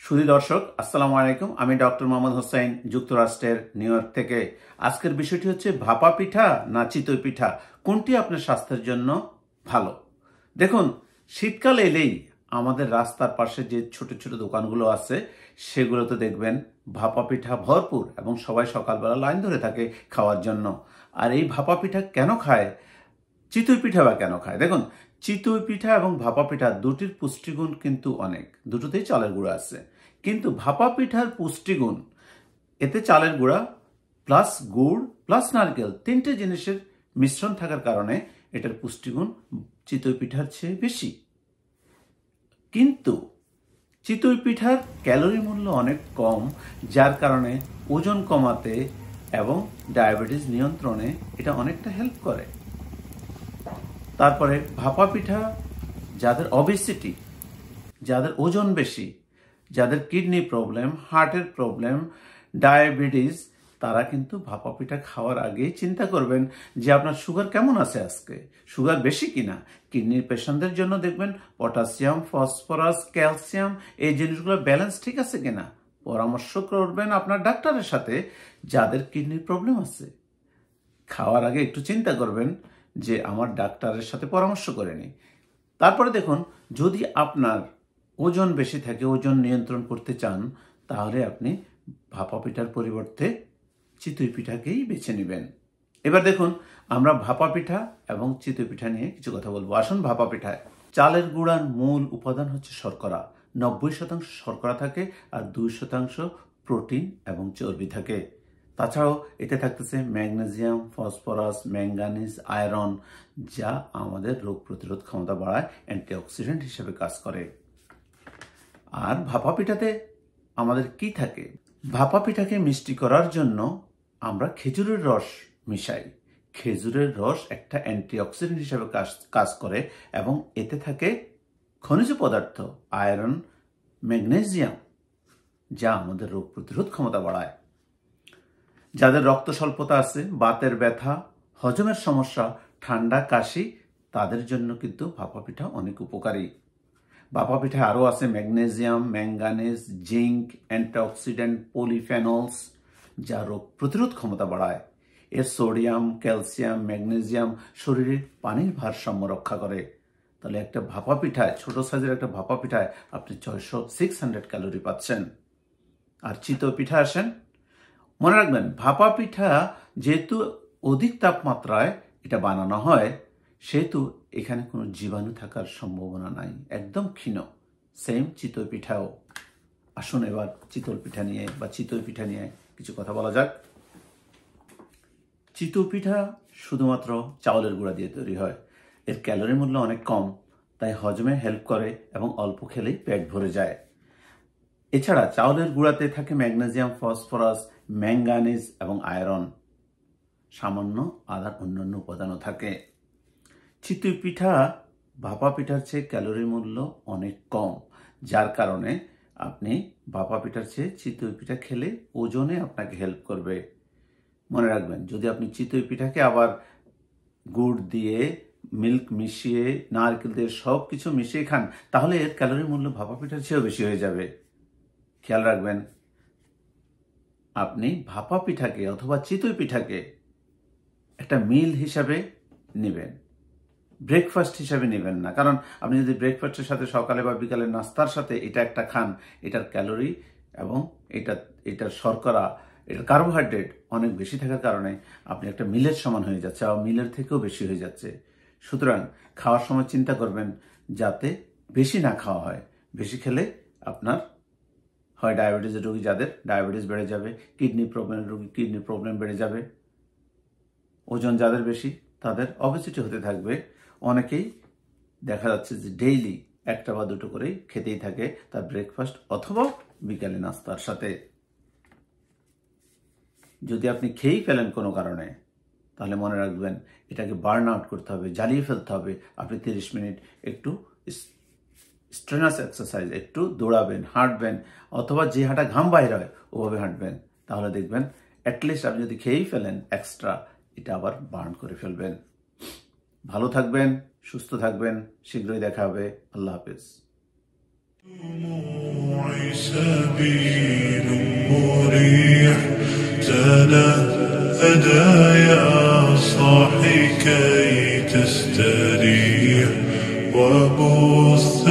সুধী দর্শক, আসসালামু আলাইকুম। আমি ডক্টর মোহাম্মদ হোসেন, যুক্তরাষ্ট্রের নিউ ইয়র্ক থেকে। আজকের বিষয়টি হচ্ছে ভাপা পিঠা না চিতই পিঠা, কোনটি আপনার স্বাস্থ্যের জন্য ভালো। দেখুন, শীতকাল এলেই আমাদের রাস্তার পাশে যে ছোট ছোট দোকানগুলো আছে সেগুলোতে দেখবেন ভাপা পিঠা ভরপুর, এবং সবাই সকালবেলা লাইন ধরে থাকে খাওয়ার জন্য। আর এই ভাপা পিঠা কেন খায়, চিতই পিঠা বা কেন খায়? দেখুন, চিতই পিঠা এবং ভাপা পিঠা দুটির পুষ্টিগুণ কিন্তু অনেক, দুটোতেই চালের গুঁড়া আছে। কিন্তু ভাপা পিঠার পুষ্টিগুণ, এতে চালের গুঁড়া প্লাস গুড় প্লাস নারকেল তিনটে জিনিসের মিশ্রণ থাকার কারণে এটার পুষ্টিগুণ চিতই পিঠার চেয়ে বেশি। কিন্তু চিতই পিঠার ক্যালোরি মূল্য অনেক কম, যার কারণে ওজন কমাতে এবং ডায়াবেটিস নিয়ন্ত্রণে এটা অনেকটা হেল্প করে। তারপরে ভাপা পিঠা যাদের অবেসিটি, যাদের ওজন বেশি, যাদের কিডনি প্রবলেম, হার্টের প্রবলেম, ডায়াবেটিস, তারা কিন্তু ভাপা পিঠা খাওয়ার আগেই চিন্তা করবেন যে আপনার সুগার কেমন আছে, আজকে সুগার বেশি কিনা। কিডনির পেশেন্টদের জন্য দেখবেন পটাশিয়াম, ফসফরাস, ক্যালসিয়াম এই জিনিসগুলো ব্যালেন্স ঠিক আছে কিনা। পরামর্শ করবেন আপনার ডাক্তারের সাথে যাদের কিডনির প্রবলেম আছে। খাওয়ার আগে একটু চিন্তা করবেন যে আমার ডাক্তারের সাথে পরামর্শ করে নিই। তারপরে দেখুন, যদি আপনার ওজন বেশি থাকে, ওজন নিয়ন্ত্রণ করতে চান, তাহলে আপনি ভাপা পিঠার পরিবর্তে চিতই পিঠাকেই বেছে নেবেন। এবার দেখুন, আমরা ভাপা পিঠা এবং চিতই পিঠা নিয়ে কিছু কথা বলবো। আসুন ভাপা পিঠায়। চালের গুঁড়ার মূল উপাদান হচ্ছে শর্করা। 90% শর্করা থাকে আর 2% প্রোটিন এবং চর্বি থাকে। তাছাড়াও এতে থাকতেছে ম্যাগনেসিয়াম, ফসফরাস, ম্যাঙ্গানিজ, আয়রন, যা আমাদের রোগ প্রতিরোধ ক্ষমতা বাড়ায়, অ্যান্টিঅক্সিডেন্ট হিসেবে কাজ করে। আর ভাপা পিঠাতে আমাদের কি থাকে? ভাপা পিঠাকে মিষ্টি করার জন্য আমরা খেজুরের রস মিশাই। খেজুরের রস একটা অ্যান্টিঅক্সিডেন্ট হিসেবে কাজ করে, এবং এতে থাকে খনিজ পদার্থ, আয়রন, ম্যাগনেসিয়াম, যা আমাদের রোগ প্রতিরোধ ক্ষমতা বাড়ায়। যাদের রক্ত স্বল্পতা আছে, বাতের ব্যথা, হজমের সমস্যা, ঠান্ডা, কাশি, তাদের জন্য কিন্তু ভাপা পিঠা অনেক উপকারী। ভাপা পিঠা আরও আছে magnesium, manganese, zinc, antioxidant, polyphenols, যা রোগ প্রতিরোধ ক্ষমতা বাড়ায়। এর সোডিয়াম, ক্যালসিয়াম, ম্যাগনেসিয়াম শরীরে পানির ভারসাম্য রক্ষা করে। তাহলে একটা ভাপা পিঠায়, ছোট সাইজের একটা ভাপা পিঠায় আপনি 600 ক্যালোরি পাচ্ছেন। আর চিতই পিঠা আসেন, মনে রাখবেন ভাপা পিঠা যেহেতু অধিক তাপমাত্রায় এটা বানানো হয়, সেহেতু এখানে কোনো জীবাণু থাকার সম্ভাবনা নাই, একদম ক্ষীণ। সেম চিতই পিঠাও। আসুন এবার চিতই পিঠা নিয়ে কিছু কথা বলা যাক। চিতই পিঠা শুধুমাত্র চাউলের গুঁড়া দিয়ে তৈরি হয়। এর ক্যালোরি মূল্য অনেক কম, তাই হজমে হেল্প করে এবং অল্প খেলেই পেট ভরে যায়। এছাড়া চাউলের গুঁড়াতে থাকে ম্যাগনেসিয়াম, ফসফরাস, ম্যাঙ্গানিজ এবং আয়রন। সামান্য আদার অন্যান্য উপাদানও থাকে। চিতই পিঠা ভাপা পিঠার চেয়ে ক্যালোরি মূল্য অনেক কম, যার কারণে আপনি ভাপা পিঠার চেয়ে চিতই পিঠা খেলে ওজনে আপনাকে হেল্প করবে। মনে রাখবেন, যদি আপনি চিতই পিঠাকে আবার গুড় দিয়ে, মিল্ক মিশিয়ে, নারকেল দিয়ে সব কিছু মিশিয়ে খান, তাহলে এর ক্যালোরি মূল্য ভাপা পিঠার চেয়েও বেশি হয়ে যাবে। খেয়াল রাখবেন, আপনি ভাপা পিঠাকে অথবা চিতই পিঠাকে একটা মিল হিসাবে নেবেন, ব্রেকফাস্ট হিসাবে নেবেন না। কারণ আপনি যদি ব্রেকফাস্টের সাথে সকালে বা বিকালে নাস্তার সাথে এটা একটা খান, এটার ক্যালোরি এবং এটার শর্করা, এটার কার্বোহাইড্রেট অনেক বেশি থাকার কারণে আপনি একটা মিলের সমান হয়ে যাচ্ছে, আর মিলের থেকেও বেশি হয়ে যাচ্ছে। সুতরাং খাওয়ার সময় চিন্তা করবেন যাতে বেশি না খাওয়া হয়। বেশি খেলে আপনার হয় ডায়াবেটিসের রোগী, যাদের ডায়াবেটিস বেড়ে যাবে, কিডনি প্রবলেমের রোগী কিডনি প্রবলেম বেড়ে যাবে, ওজন যাদের বেশি তাদের অবেসিটি হতে থাকবে। অনেকেই দেখা যাচ্ছে যে ডেইলি একটা বা দুটো করেই খেতেই থাকে, তার ব্রেকফাস্ট অথবা বিকালে নাস্তার সাথে। যদি আপনি খেয়েই ফেলেন কোনো কারণে, তাহলে মনে রাখবেন এটাকে বার্ন আউট করতে হবে, জ্বালিয়ে ফেলতে হবে। আপনি 30 মিনিট একটু স্ট্রেনাস এক্সারসাইজ, একটু দৌড়াবেন, হাঁটবেন, অথবা যে হাঁটা ঘাম বাইরে হয় ওভাবে হাঁটবেন। তাহলে দেখবেন অ্যাটলিস্ট আপনি যদি খেয়েই ফেলেন এক্সট্রা, এটা আবার বার্ন করে ফেলবেন। ভালো থাকবেন, সুস্থ থাকবেন, শীঘ্রই দেখা হবে। আল্লাহ হাফেজ। سبيل مريح تنهدى يا صاحي كي تستريح وبث